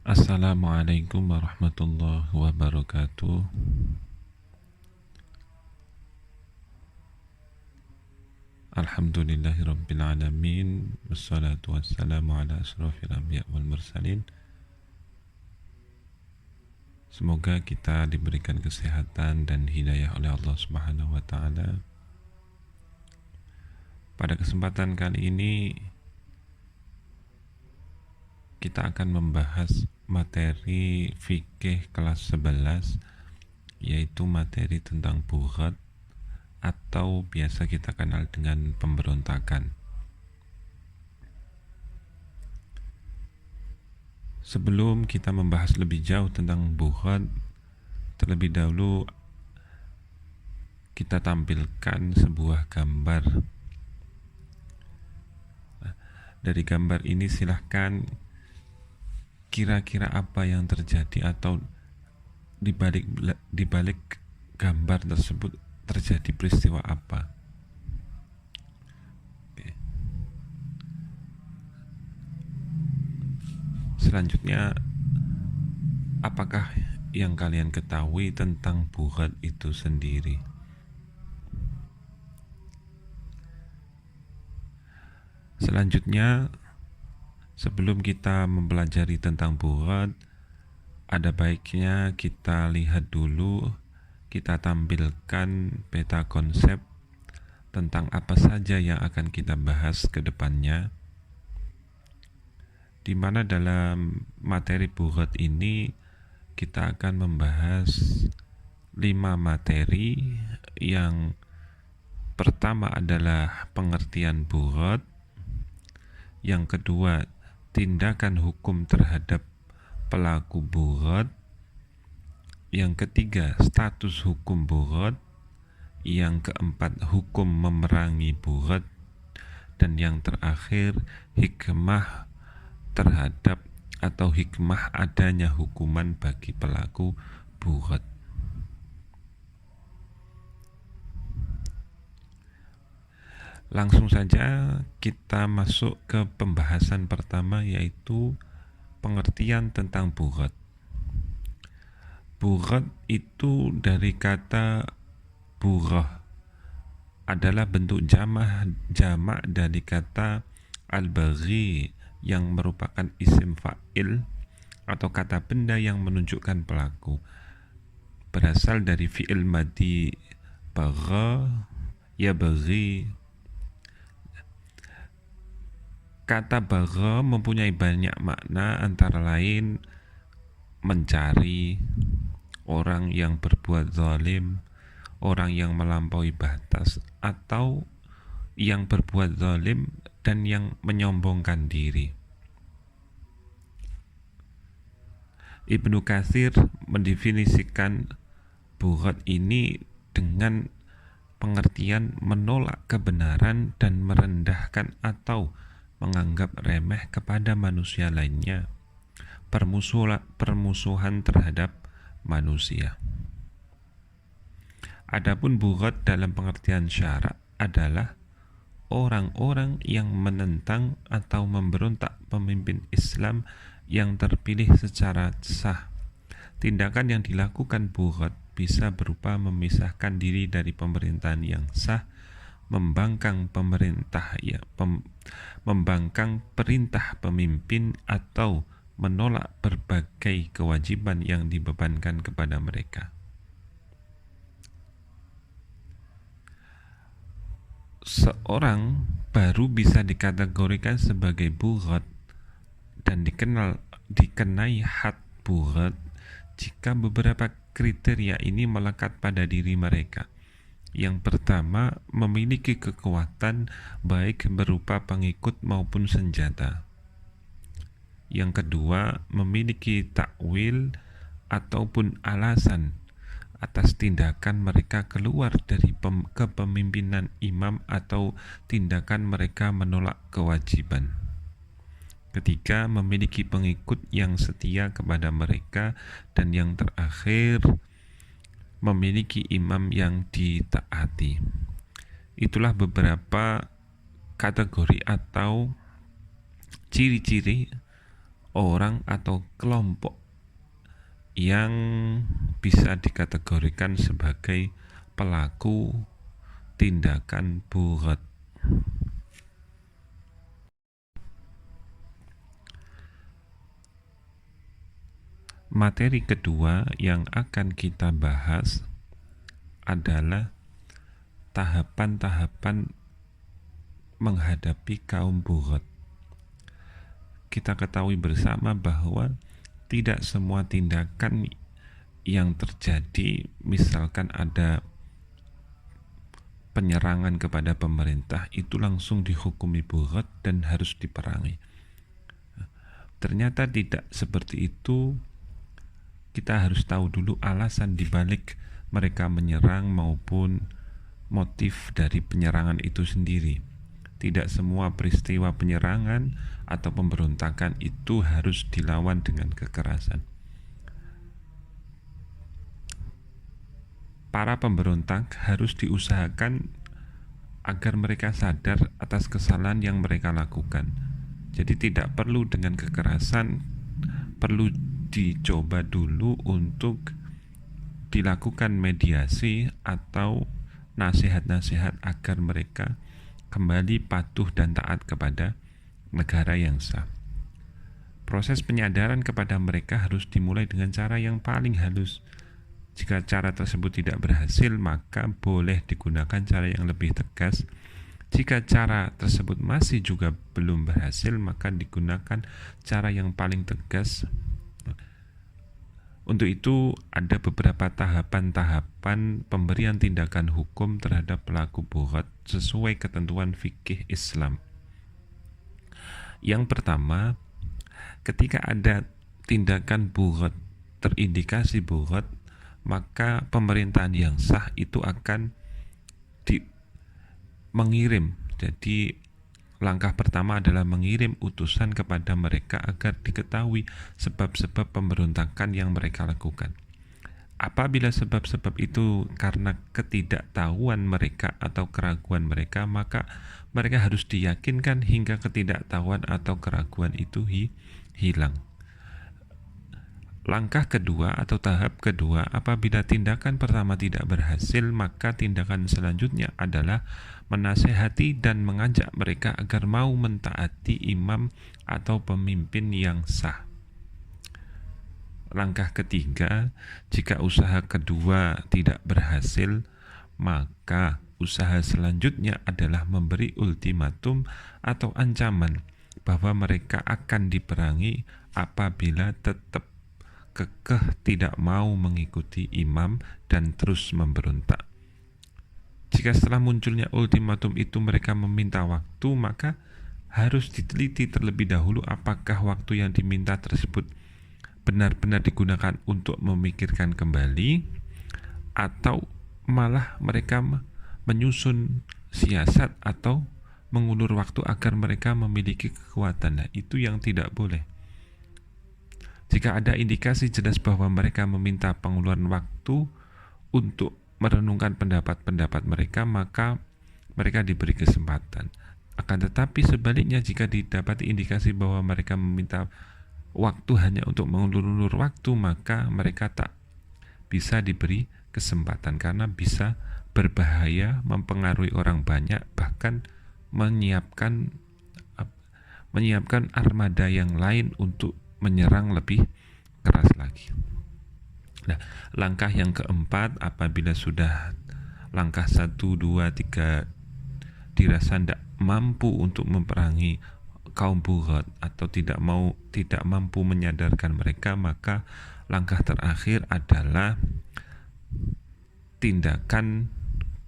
Assalamualaikum warahmatullahi wabarakatuh. Alhamdulillahirabbil alamin. Wassalatu wassalamu ala asyrofil anbiya wal mursalin. Semoga kita diberikan kesehatan dan hidayah oleh Allah Subhanahu wa taala. Pada kesempatan kali ini kita akan membahas materi fikih kelas 11, yaitu materi tentang bughat atau biasa kita kenal dengan pemberontakan. Sebelum kita membahas lebih jauh tentang bughat, terlebih dahulu kita tampilkan sebuah gambar. Dari gambar ini silahkan kira-kira apa yang terjadi atau di balik gambar tersebut terjadi peristiwa apa. Oke. Selanjutnya, apakah yang kalian ketahui tentang bughat itu sendiri? Selanjutnya, sebelum kita mempelajari tentang bughat, ada baiknya kita lihat dulu, kita tampilkan peta konsep tentang apa saja yang akan kita bahas ke depannya, di mana dalam materi bughat ini kita akan membahas 5 materi. Yang pertama adalah pengertian bughat, yang kedua tindakan hukum terhadap pelaku bughat, yang ketiga status hukum bughat, yang keempat hukum memerangi bughat, dan yang terakhir hikmah terhadap atau hikmah adanya hukuman bagi pelaku bughat. Langsung saja kita masuk ke pembahasan pertama, yaitu pengertian tentang bughat. Bughat itu dari kata bughah, adalah bentuk jamak dari kata al-baghi yang merupakan isim fa'il atau kata benda yang menunjukkan pelaku. Berasal dari fi'il madhi bagha yabghi. Kata bagha mempunyai banyak makna, antara lain mencari, orang yang berbuat zalim, orang yang melampaui batas, atau yang berbuat zalim dan yang menyombongkan diri. Ibnu Katsir mendefinisikan bughat ini dengan pengertian menolak kebenaran dan merendahkan atau menganggap remeh kepada manusia lainnya, permusuhan terhadap manusia. Adapun bughat dalam pengertian syarak adalah orang-orang yang menentang atau memberontak pemimpin Islam yang terpilih secara sah. Tindakan yang dilakukan bughat bisa berupa memisahkan diri dari pemerintahan yang sah, membangkang perintah pemimpin, atau menolak berbagai kewajiban yang dibebankan kepada mereka. Seorang baru bisa dikategorikan sebagai bughat dan dikenai had bughat jika beberapa kriteria ini melekat pada diri mereka. Yang pertama, memiliki kekuatan baik berupa pengikut maupun senjata. Yang kedua, memiliki takwil ataupun alasan atas tindakan mereka keluar dari kepemimpinan imam atau tindakan mereka menolak kewajiban. Ketiga, memiliki pengikut yang setia kepada mereka. Dan yang terakhir, memiliki imam yang ditaati. Itulah beberapa kategori atau ciri-ciri orang atau kelompok yang bisa dikategorikan sebagai pelaku tindakan bughat. Materi kedua yang akan kita bahas adalah tahapan-tahapan menghadapi kaum bughat. Kita ketahui bersama bahwa tidak semua tindakan yang terjadi, misalkan ada penyerangan kepada pemerintah, itu langsung dihukumi bughat dan harus diperangi. Ternyata tidak seperti itu. Kita harus tahu dulu alasan dibalik mereka menyerang maupun motif dari penyerangan itu sendiri. Tidak semua peristiwa penyerangan atau pemberontakan itu harus dilawan dengan kekerasan. Para pemberontak harus diusahakan agar mereka sadar atas kesalahan yang mereka lakukan. Jadi tidak perlu dengan kekerasan, perlu dicoba dulu untuk dilakukan mediasi atau nasihat-nasihat agar mereka kembali patuh dan taat kepada negara yang sah. Proses penyadaran kepada mereka harus dimulai dengan cara yang paling halus. Jika cara tersebut tidak berhasil, maka boleh digunakan cara yang lebih tegas. Jika cara tersebut masih juga belum berhasil, maka digunakan cara yang paling tegas. Untuk itu ada beberapa tahapan-tahapan pemberian tindakan hukum terhadap pelaku bughat sesuai ketentuan fikih Islam. Yang pertama, ketika ada tindakan bughat, terindikasi bughat, maka pemerintahan yang sah itu akan mengirim. Jadi langkah pertama adalah mengirim utusan kepada mereka agar diketahui sebab-sebab pemberontakan yang mereka lakukan. Apabila sebab-sebab itu karena ketidaktahuan mereka atau keraguan mereka, maka mereka harus diyakinkan hingga ketidaktahuan atau keraguan itu hilang. Langkah kedua atau tahap kedua, apabila tindakan pertama tidak berhasil, maka tindakan selanjutnya adalah menasehati dan mengajak mereka agar mau mentaati imam atau pemimpin yang sah. Langkah ketiga, jika usaha kedua tidak berhasil, maka usaha selanjutnya adalah memberi ultimatum atau ancaman bahwa mereka akan diperangi apabila tetap kekeh tidak mau mengikuti imam dan terus memberontak. Jika setelah munculnya ultimatum itu mereka meminta waktu, maka harus diteliti terlebih dahulu apakah waktu yang diminta tersebut benar-benar digunakan untuk memikirkan kembali, atau malah mereka menyusun siasat atau mengulur waktu agar mereka memiliki kekuatan. Nah, itu yang tidak boleh. Jika ada indikasi jelas bahwa mereka meminta penguluran waktu untuk merenungkan pendapat-pendapat mereka, maka mereka diberi kesempatan. Akan tetapi sebaliknya, jika didapati indikasi bahwa mereka meminta waktu hanya untuk mengulur-ulur waktu, maka mereka tak bisa diberi kesempatan karena bisa berbahaya, mempengaruhi orang banyak, bahkan menyiapkan armada yang lain untuk menyerang lebih keras lagi. Nah, langkah yang keempat, apabila sudah langkah 1, 2, 3 dirasa tidak mampu untuk memerangi kaum bughat atau tidak mampu menyadarkan mereka, maka langkah terakhir adalah tindakan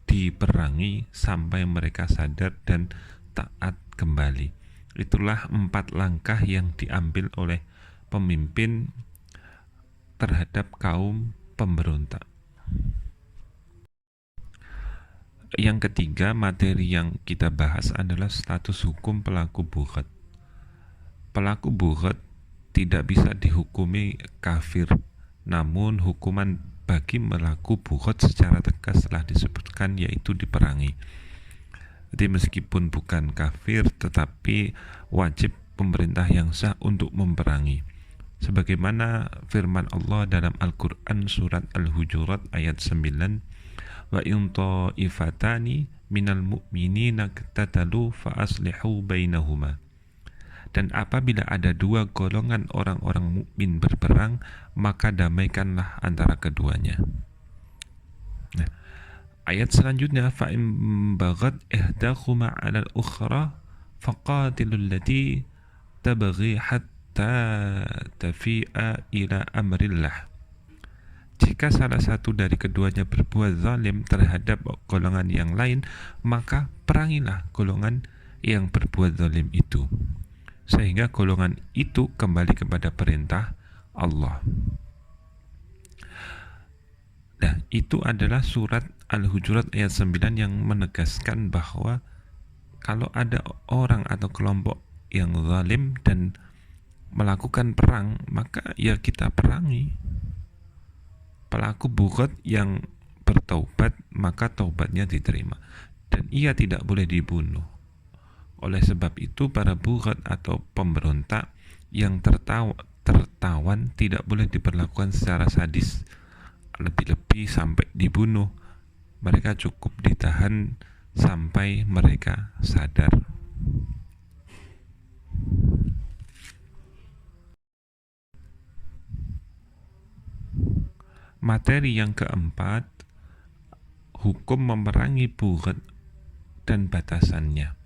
diperangi sampai mereka sadar dan taat kembali. Itulah 4 langkah yang diambil oleh pemimpin terhadap kaum pemberontak. Yang ketiga, materi yang kita bahas adalah status hukum pelaku bughat. Pelaku bughat tidak bisa dihukumi kafir, namun hukuman bagi pelaku bughat secara tegas telah disebutkan, yaitu diperangi. Jadi meskipun bukan kafir, tetapi wajib pemerintah yang sah untuk memerangi. Sebagaimana firman Allah dalam Al-Quran surat Al-Hujurat ayat 9, wa in ta'ifatani minal mu'minina qatatalu fa aslihu bainahuma. Dan apabila ada dua golongan orang-orang mukmin berperang, maka damaikanlah antara keduanya. Nah, ayat selanjutnya, fa in baghat ihdahuma 'ala al-ukhra faqatilul lati tabghi hatta tafi'a ila amrillah. Jika salah satu dari keduanya berbuat zalim terhadap golongan yang lain, maka perangilah golongan yang berbuat zalim itu, sehingga golongan itu kembali kepada perintah Allah. Nah, itu adalah surat Al-Hujurat ayat 9 yang menegaskan bahwa kalau ada orang atau kelompok yang zalim dan melakukan perang, maka ya kita perangi. Pelaku bughat yang bertaubat, maka taubatnya diterima, dan ia tidak boleh dibunuh. Oleh sebab itu, para bughat atau pemberontak yang tertawan tidak boleh diperlakukan secara sadis, lebih-lebih sampai dibunuh. Mereka cukup ditahan sampai mereka sadar. Materi yang keempat, hukum memerangi bughat dan batasannya.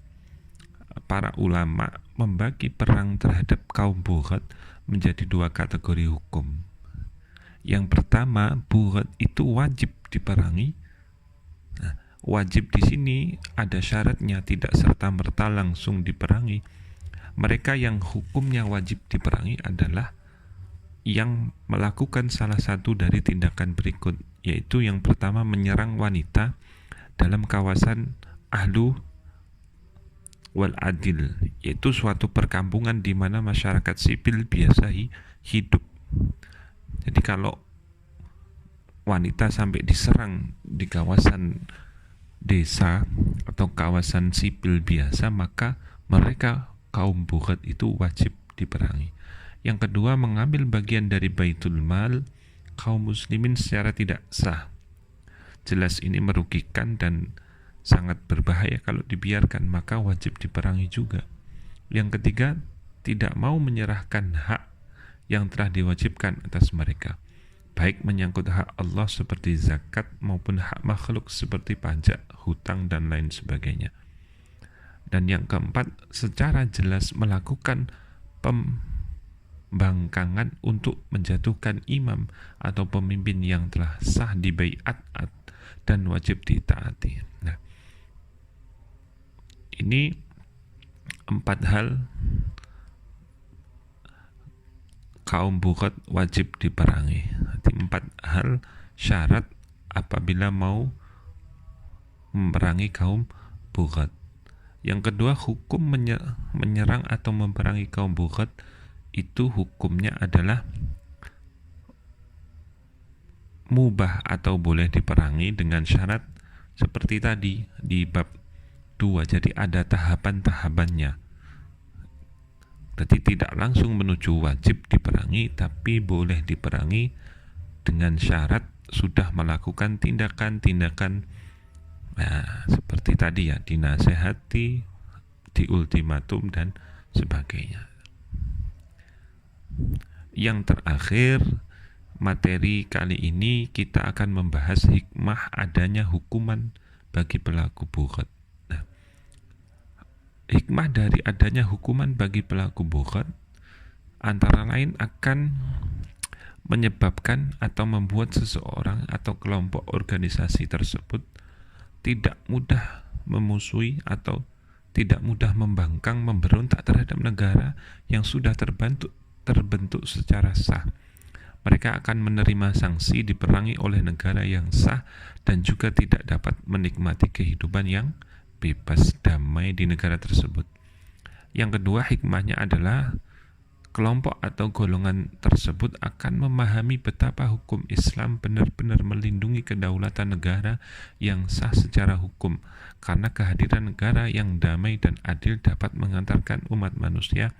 Para ulama membagi perang terhadap kaum bughat menjadi dua kategori hukum. Yang pertama, bughat itu wajib diperangi. Nah, wajib di sini ada syaratnya, tidak serta-merta langsung diperangi. Mereka yang hukumnya wajib diperangi adalah yang melakukan salah satu dari tindakan berikut, yaitu yang pertama, menyerang wanita dalam kawasan ahlu wal adil, yaitu suatu perkampungan di mana masyarakat sipil biasa hidup. Jadi kalau wanita sampai diserang di kawasan desa atau kawasan sipil biasa, maka mereka kaum bughat itu wajib diperangi. Yang kedua, mengambil bagian dari baitul mal kaum muslimin secara tidak sah. Jelas ini merugikan dan sangat berbahaya kalau dibiarkan, maka wajib diperangi juga. Yang ketiga, tidak mau menyerahkan hak yang telah diwajibkan atas mereka, baik menyangkut hak Allah seperti zakat maupun hak makhluk seperti pajak, hutang, dan lain sebagainya. Dan yang keempat, secara jelas melakukan pembangkangan untuk menjatuhkan imam atau pemimpin yang telah sah dibaiat dan wajib ditaati. Nah, ini 4 hal kaum bughat wajib diperangi. 4 hal syarat apabila mau memerangi kaum bughat. Yang kedua, hukum menyerang atau memerangi kaum bughat itu hukumnya adalah mubah atau boleh diperangi dengan syarat seperti tadi di bab 2. Jadi ada tahapan-tahapannya. Jadi tidak langsung menuju wajib diperangi, tapi boleh diperangi dengan syarat sudah melakukan tindakan-tindakan seperti tadi ya, dinasehati, diultimatum, dan sebagainya. Yang terakhir, materi kali ini kita akan membahas hikmah adanya hukuman bagi pelaku bughat. Nah, hikmah dari adanya hukuman bagi pelaku bughat antara lain akan menyebabkan atau membuat seseorang atau kelompok organisasi tersebut tidak mudah memusuhi atau tidak mudah membangkang, memberontak terhadap negara yang sudah terbentuk secara sah. Mereka akan menerima sanksi diperangi oleh negara yang sah dan juga tidak dapat menikmati kehidupan yang bebas damai di negara tersebut. Yang kedua, hikmahnya adalah kelompok atau golongan tersebut akan memahami betapa hukum Islam benar-benar melindungi kedaulatan negara yang sah secara hukum, karena kehadiran negara yang damai dan adil dapat mengantarkan umat manusia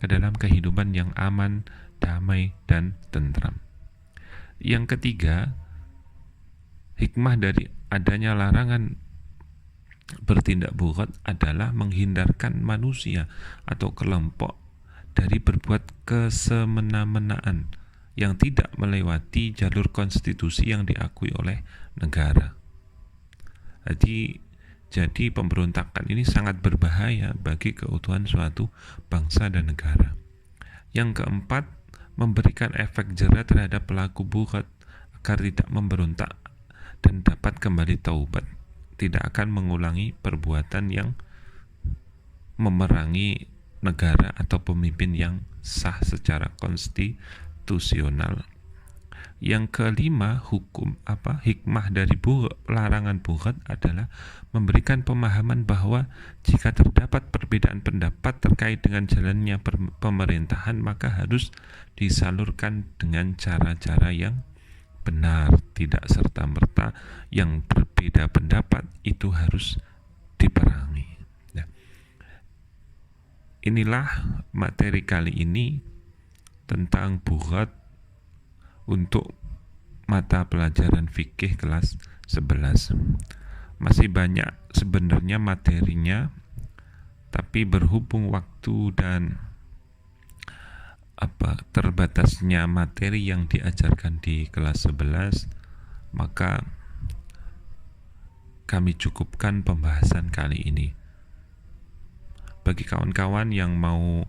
ke dalam kehidupan yang aman, damai, dan tentram. Yang ketiga, hikmah dari adanya larangan bertindak bughat adalah menghindarkan manusia atau kelompok dari berbuat kesemena-menaan yang tidak melewati jalur konstitusi yang diakui oleh negara. Jadi pemberontakan ini sangat berbahaya bagi keutuhan suatu bangsa dan negara. Yang keempat, memberikan efek jera terhadap pelaku bughat agar tidak memberontak dan dapat kembali taubat, tidak akan mengulangi perbuatan yang memerangi negara atau pemimpin yang sah secara konstitusional. Yang kelima, hikmah dari larangan bughat adalah memberikan pemahaman bahwa jika terdapat perbedaan pendapat terkait dengan jalannya pemerintahan, maka harus disalurkan dengan cara-cara yang benar, tidak serta-merta yang berbeda pendapat itu harus diperangi. Inilah materi kali ini tentang bughat untuk mata pelajaran fikih kelas 11. Masih banyak sebenarnya materinya, tapi berhubung waktu dan terbatasnya materi yang diajarkan di kelas 11, maka kami cukupkan pembahasan kali ini. Bagi kawan-kawan yang mau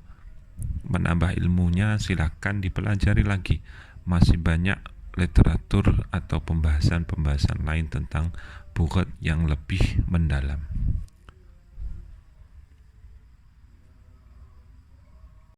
menambah ilmunya, silakan dipelajari lagi. Masih banyak literatur atau pembahasan-pembahasan lain tentang bughat yang lebih mendalam.